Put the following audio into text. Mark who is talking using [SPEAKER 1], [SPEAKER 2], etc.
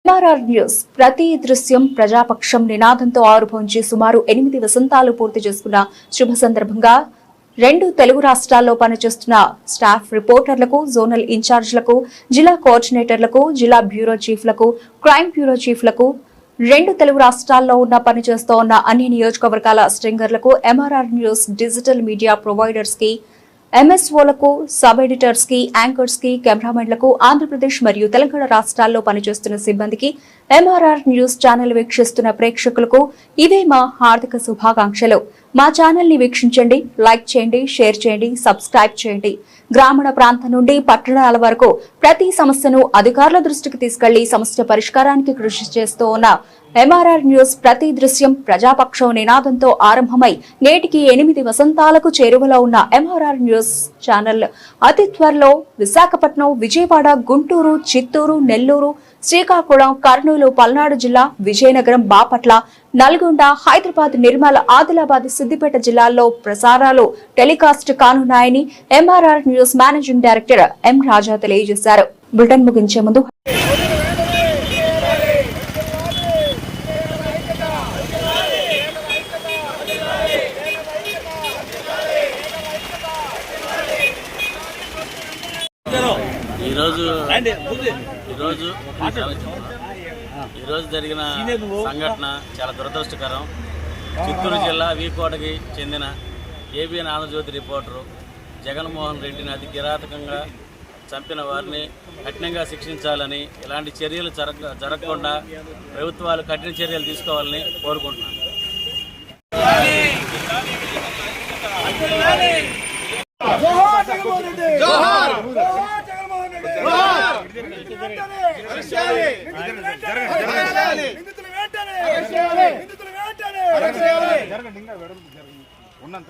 [SPEAKER 1] MRR news ప్రతి దృశ్యం ప్రజాపక్షం నినాదంతో ఆరుభవించి సుమారు 8 వసంతాలు పూర్తి చేసుకున్న శుభ సందర్భంగా 2 తెలుగు రాష్ట్రాల్లో పనిచేస్తున్న స్టాఫ్ రిపోర్టర్లకు, జోనల్ ఇన్ఛార్జ్లకు, జిల్లా కోఆర్డినేటర్లకు, జిల్లా బ్యూరో చీఫ్లకు, క్రైమ్ బ్యూరో చీఫ్లకు, 2 తెలుగు రాష్ట్రాల్లో పనిచేస్తూ ఉన్న అన్ని నియోజకవర్గాల స్ట్రింగర్లకు, MRR news digital media providers కి, ఎంఎస్ఓలకు, సబ్ ఎడిటర్స్ కి, యాంకర్స్ కి, కెమెరామెన్లకు, ఆంధ్రప్రదేశ్ మరియు తెలంగాణ రాష్ట్రాల్లో పనిచేస్తున్న సిబ్బందికి, ఎంఆర్ఆర్ న్యూస్ ఛానల్ వీక్షిస్తున్న ప్రేక్షకులకు ఇవే మా హార్దిక శుభాకాంక్షలు. మా ఛానల్ ని వీక్షించండి, లైక్ చేయండి, షేర్ చేయండి, సబ్స్క్రైబ్ చేయండి. గ్రామీణ ప్రాంతం నుండి పట్టణాల వరకు ప్రతి సమస్యను అధికారుల దృష్టికి తీసుకెళ్లి సమస్య పరిష్కారానికి కృషి చేస్తూ ఉన్న ఎంఆర్ఆర్ న్యూస్ ప్రతి దృశ్యం ప్రజాపక్షం నినాదంతో ఆరంభమై నేటికి 8 వసంతాలకు చేరువలో ఉన్న ఎంఆర్ఆర్ న్యూస్ ఛానల్ అతి త్వరలో విశాఖపట్నం, విజయవాడ, గుంటూరు, చిత్తూరు, నెల్లూరు, శ్రీకాకుళం, కర్నూలు, పల్నాడు జిల్లా, విజయనగరం, బాపట్ల, నల్గొండ, హైదరాబాద్, నిర్మల్, ఆదిలాబాద్, సిద్దిపేట జిల్లాల్లో ప్రసారాలు టెలికాస్ట్ కానున్నాయని MRR news managing director M Raja తెలియజేశారు. బులెటిన్ ముగించే ముందు
[SPEAKER 2] ఈరోజు జరిగిన సంఘటన చాలా దురదృష్టకరం. చిత్తూరు జిల్లా వీకోటకి చెందిన ఏబిఎన్ ఆంధ్రజ్యోతి రిపోర్టరు జగన్మోహన్ రెడ్డిని అతి కిరాతకంగా చంపిన వారిని కఠినంగా శిక్షించాలని, ఇలాంటి చర్యలు జరగకుండా ప్రభుత్వాలు కఠిన చర్యలు తీసుకోవాలని కోరుకుంటున్నాను.
[SPEAKER 3] ఉన్నంత